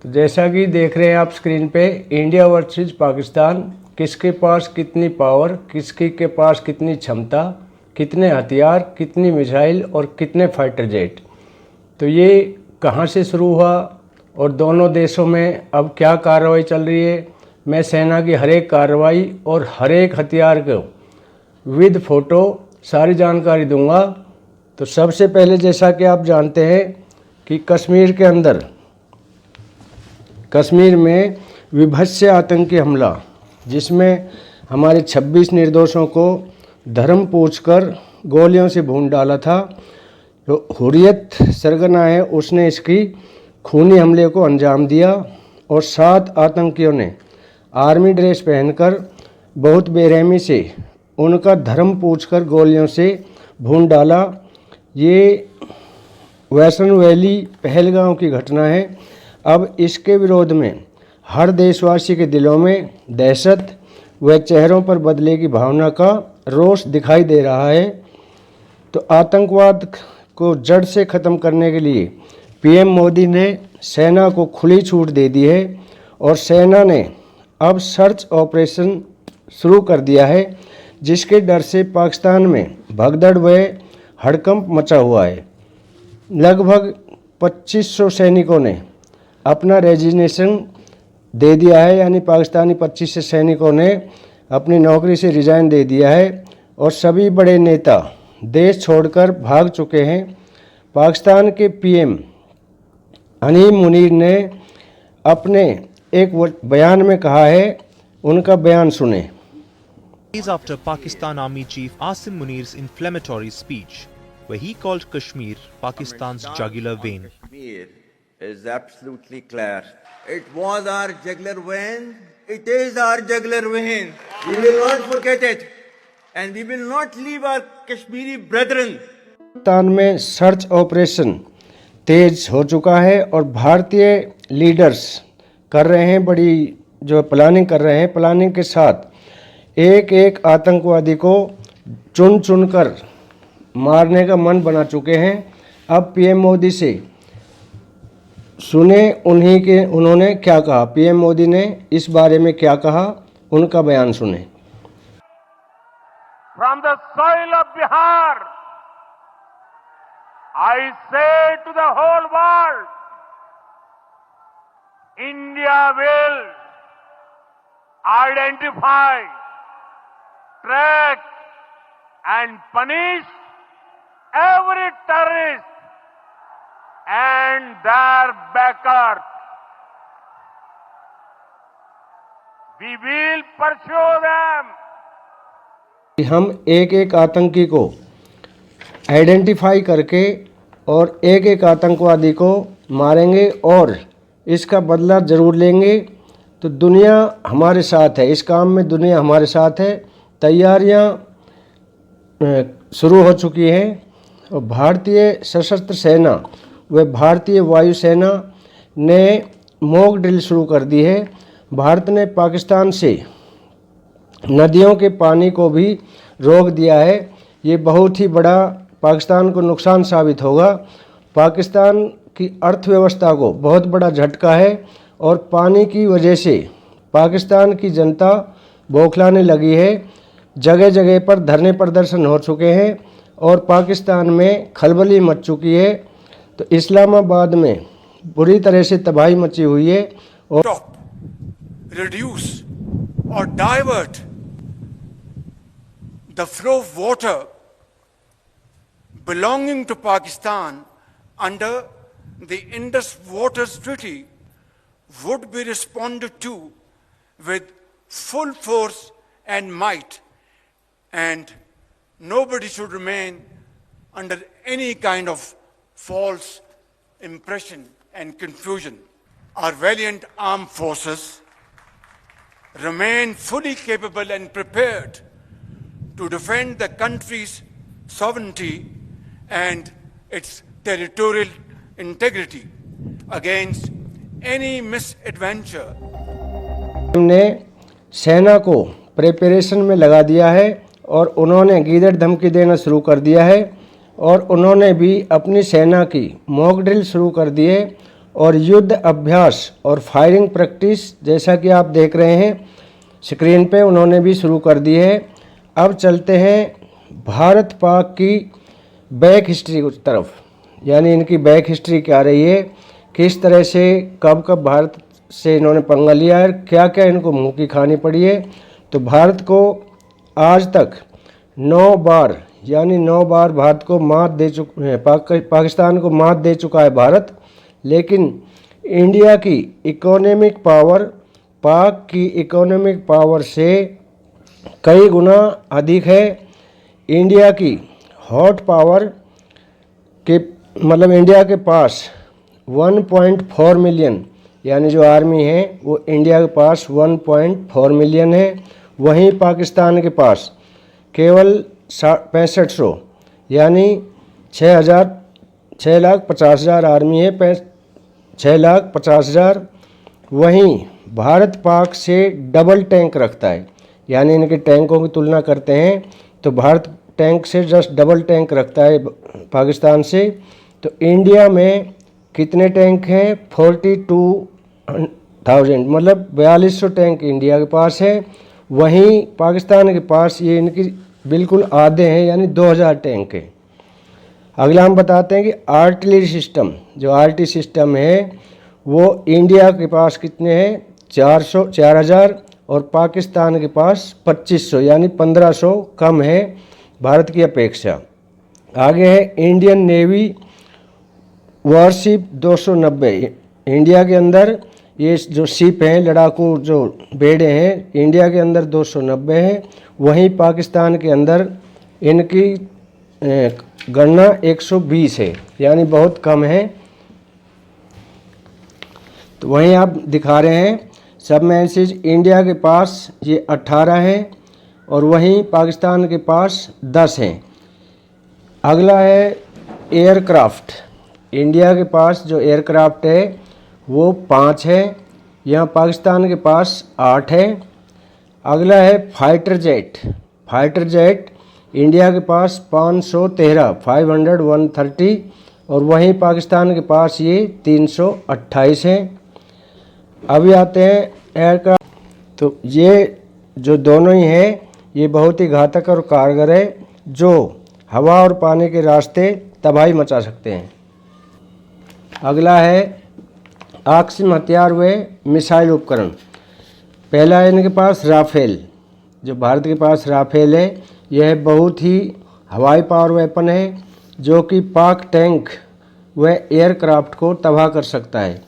तो जैसा कि देख रहे हैं आप स्क्रीन पे, इंडिया वर्सेस पाकिस्तान, किसके पास कितनी पावर, किसके के पास कितनी क्षमता, कितने हथियार, कितनी मिसाइल और कितने फाइटर जेट। तो ये कहाँ से शुरू हुआ और दोनों देशों में अब क्या कार्रवाई चल रही है, मैं सेना की हर एक कार्रवाई और हर एक हथियार को विद फोटो सारी जानकारी दूंगा। तो सबसे पहले जैसा कि आप जानते हैं कि कश्मीर के अंदर, कश्मीर में विभत्स आतंकी हमला, जिसमें हमारे 26 निर्दोषों को धर्म पूछकर गोलियों से भून डाला था। तो हुर्रियत सरगना है, उसने इसकी खूनी हमले को अंजाम दिया और 7 आतंकियों ने आर्मी ड्रेस पहनकर बहुत बेरहमी से उनका धर्म पूछकर गोलियों से भून डाला। ये वैष्णो वैली पहलगांव की घटना है। अब इसके विरोध में हर देशवासी के दिलों में दहशत व चेहरों पर बदले की भावना का रोष दिखाई दे रहा है। तो आतंकवाद को जड़ से ख़त्म करने के लिए पीएम मोदी ने सेना को खुली छूट दे दी है और सेना ने अब सर्च ऑपरेशन शुरू कर दिया है, जिसके डर से पाकिस्तान में भगदड़ व हड़कंप मचा हुआ है। लगभग 2500 सैनिकों ने अपना रेजिग्नेशन दे दिया है, यानी पाकिस्तानी 25 सैनिकों ने अपनी नौकरी से रिज़ाइन दे दिया है और सभी बड़े नेता देश छोड़कर भाग चुके हैं। पाकिस्तान के पीएम हनीफ मुनीर ने अपने एक बयान में कहा है, उनका बयान सुने। After Pakistan Army Chief Asim Munir's inflammatory speech, where he called Kashmir Pakistan's jugular vein. Kashmir is absolutely clear. It was our jugular vein. It is our jugular vein. We will not forget it, and we will not leave our Kashmiri brethren. Pakistan में search operation तेज हो चुका है और भारतीय leaders कर रहे हैं, बड़ी जो प्लानिंग कर रहे हैं, प्लानिंग के साथ एक एक आतंकवादी को चुन चुनकर मारने का मन बना चुके हैं। अब पीएम मोदी से सुने उन्होंने क्या कहा, पीएम मोदी ने इस बारे में क्या कहा, उनका बयान सुने। From the soil of Bihar, I say to the whole world, India will identify, track and punish every terrorist and their backers. We will pursue them. हम एक एक आतंकी को आइडेंटिफाई करके और एक एक आतंकवादी को मारेंगे और इसका बदला ज़रूर लेंगे। तो दुनिया हमारे साथ है, इस काम में दुनिया हमारे साथ है। तैयारियां शुरू हो चुकी हैं और भारतीय सशस्त्र सेना व भारतीय वायुसेना ने मॉक ड्रिल शुरू कर दी है। भारत ने पाकिस्तान से नदियों के पानी को भी रोक दिया है। ये बहुत ही बड़ा पाकिस्तान को नुकसान साबित होगा। पाकिस्तान की अर्थव्यवस्था को बहुत बड़ा झटका है और पानी की वजह से पाकिस्तान की जनता बौखलाने लगी है। जगह जगह पर धरने प्रदर्शन हो चुके हैं और पाकिस्तान में खलबली मच चुकी है। तो इस्लामाबाद में बुरी तरह से तबाही मची हुई है और stop, reduce or divert the flow of water belonging to Pakistan under the Indus Waters Treaty would be responded to with full force and might, and nobody should remain under any kind of false impression and confusion. Our valiant armed forces remain fully capable and prepared to defend the country's sovereignty and its territorial integrity against any misadventure. हमने सेना को preparation में लगा दिया है और उन्होंने गीदड़ धमकी देना शुरू कर दिया है और उन्होंने भी अपनी सेना की मॉक ड्रिल शुरू कर दी है और युद्ध अभ्यास और फायरिंग प्रैक्टिस जैसा कि आप देख रहे हैं स्क्रीन पे उन्होंने भी शुरू कर दी है। अब चलते हैं भारत पाक की बैक हिस्ट्री की तरफ, यानी इनकी बैक हिस्ट्री क्या रही है, किस तरह से कब कब भारत से इन्होंने पंगा लिया है, क्या क्या इनको मुंह की खानी पड़ी है। तो भारत को आज तक 9 बार, यानी 9 बार भारत को मात दे चुके पाकिस्तान को मात दे चुका है भारत। लेकिन इंडिया की इकोनॉमिक पावर पाक की इकोनॉमिक पावर से कई गुना अधिक है। इंडिया की हॉट पावर के मतलब इंडिया के पास 1.4 मिलियन, यानी जो आर्मी है वो इंडिया के पास 1.4 मिलियन है। वहीं पाकिस्तान के पास केवल 6500, यानी 6,50,000 आर्मी है, 6,50,000। वहीं भारत पाक से डबल टैंक रखता है, यानी इनके टैंकों की तुलना करते हैं तो भारत टैंक से जस्ट डबल टैंक रखता है पाकिस्तान से। तो इंडिया में कितने टैंक हैं? 42,000, मतलब 4200 टैंक इंडिया के पास है। वहीं पाकिस्तान के पास ये इनकी बिल्कुल आधे हैं, यानी 2000 टैंक है। अगला हम बताते हैं कि आर्टिलरी सिस्टम, जो आरटी सिस्टम है वो इंडिया के पास कितने हैं? 4,000 और पाकिस्तान के पास 2500, यानी 1500 कम है भारत की अपेक्षा। आगे है इंडियन नेवी वॉरशिप 290। इंडिया के अंदर ये जो शिप हैं, लड़ाकू जो बेड़े हैं, इंडिया के अंदर 290 हैं। वहीं पाकिस्तान के अंदर इनकी गणना 120 है, यानी बहुत कम है। तो वहीं आप दिखा रहे हैं सबमर्सिबल इंडिया के पास ये 18 है और वहीं पाकिस्तान के पास 10 हैं। अगला है एयरक्राफ्ट। इंडिया के पास जो एयरक्राफ्ट है वो 5 है, यहाँ पाकिस्तान के पास 8 है। अगला है fighter jet. Fighter jet India के पास 513, 130, और वहीं पाकिस्तान के पास ये 328 हैं। अभी आते हैं एयरक्राफ्ट। तो ये जो दोनों ही हैं ये बहुत ही घातक और कारगर है, जो हवा और पानी के रास्ते तबाही मचा सकते हैं। अगला है आकस्मिक हथियार व मिसाइल उपकरण। पहला है इनके पास राफेल। जो भारत के पास राफेल है यह बहुत ही हवाई पावर वेपन है जो कि पाक टैंक व एयरक्राफ्ट को तबाह कर सकता है।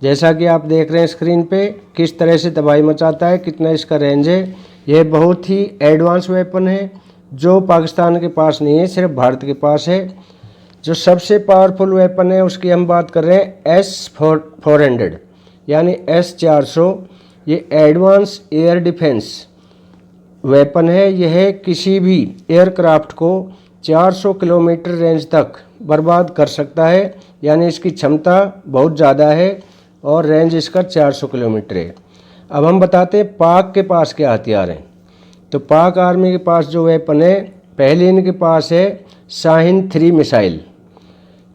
जैसा कि आप देख रहे हैं स्क्रीन पे किस तरह से तबाही मचाता है, कितना इसका रेंज है। यह बहुत ही एडवांस वेपन है जो पाकिस्तान के पास नहीं है, सिर्फ भारत के पास है। जो सबसे पावरफुल वेपन है उसकी हम बात कर रहे हैं S-400, यानी S-400। ये एडवांस एयर डिफेंस वेपन है। यह किसी भी एयरक्राफ्ट को 400 किलोमीटर रेंज तक बर्बाद कर सकता है, यानी इसकी क्षमता बहुत ज़्यादा है और रेंज इसका 400 किलोमीटर है। अब हम बताते हैं पाक के पास क्या हथियार हैं। तो पाक आर्मी के पास जो वेपन है, पहले इनके पास है शाहीन 3 मिसाइल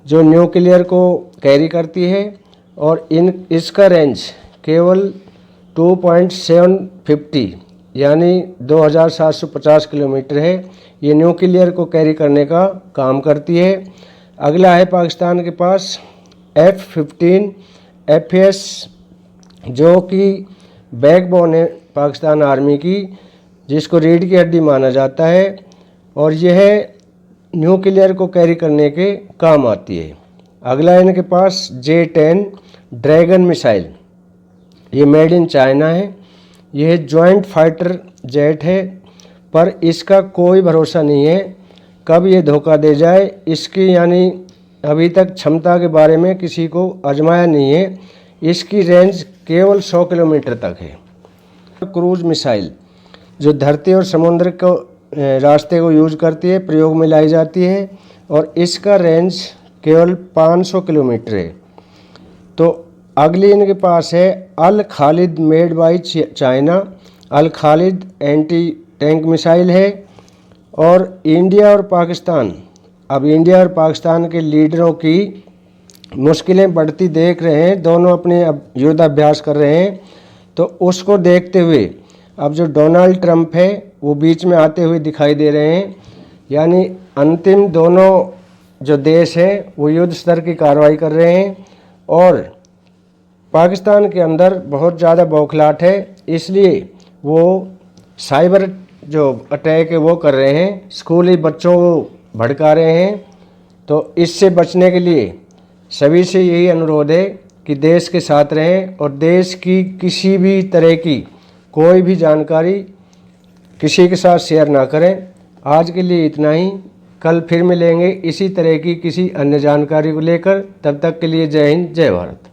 जो न्यूक्लियर को कैरी करती है और इसका रेंज केवल 2.750, यानी 2750 किलोमीटर है। ये न्यूक्लियर को कैरी करने का काम करती है। अगला है पाकिस्तान के पास F-15 FAS, जो कि बैकबोन है पाकिस्तान आर्मी की, जिसको रीढ़ की हड्डी माना जाता है और यह न्यूक्लियर को कैरी करने के काम आती है। अगला है इनके पास J-10 ड्रैगन मिसाइल। ये मेड इन चाइना है। यह जॉइंट फाइटर जेट है, पर इसका कोई भरोसा नहीं है कब ये धोखा दे जाए। इसकी यानी अभी तक क्षमता के बारे में किसी को आजमाया नहीं है। इसकी रेंज केवल 100 किलोमीटर तक है। क्रूज मिसाइल जो धरती और समुद्र को रास्ते को यूज करती है, प्रयोग में लाई जाती है और इसका रेंज केवल 500 किलोमीटर है। तो अगली इनके पास है Al Khalid made by China. Al Khalid anti tank missile है। और इंडिया और पाकिस्तान, अब इंडिया और पाकिस्तान के लीडरों की मुश्किलें बढ़ती देख रहे हैं, दोनों अपने अब युद्धाभ्यास कर रहे हैं, तो उसको देखते हुए अब जो डोनाल्ड ट्रंप है वो बीच में आते हुए दिखाई दे रहे हैं। यानी अंतिम दोनों जो देश हैं वो युद्ध स्तर की कार्रवाई कर रहे हैं और पाकिस्तान के अंदर बहुत ज़्यादा बौखलाहट है, इसलिए वो साइबर जो अटैक है वो कर रहे हैं, स्कूली बच्चों को भड़का रहे हैं। तो इससे बचने के लिए सभी से यही अनुरोध है कि देश के साथ रहें और देश की किसी भी तरह की कोई भी जानकारी किसी के साथ शेयर ना करें। आज के लिए इतना ही, कल फिर मिलेंगे इसी तरह की किसी अन्य जानकारी को लेकर। तब तक के लिए जय हिंद, जय भारत।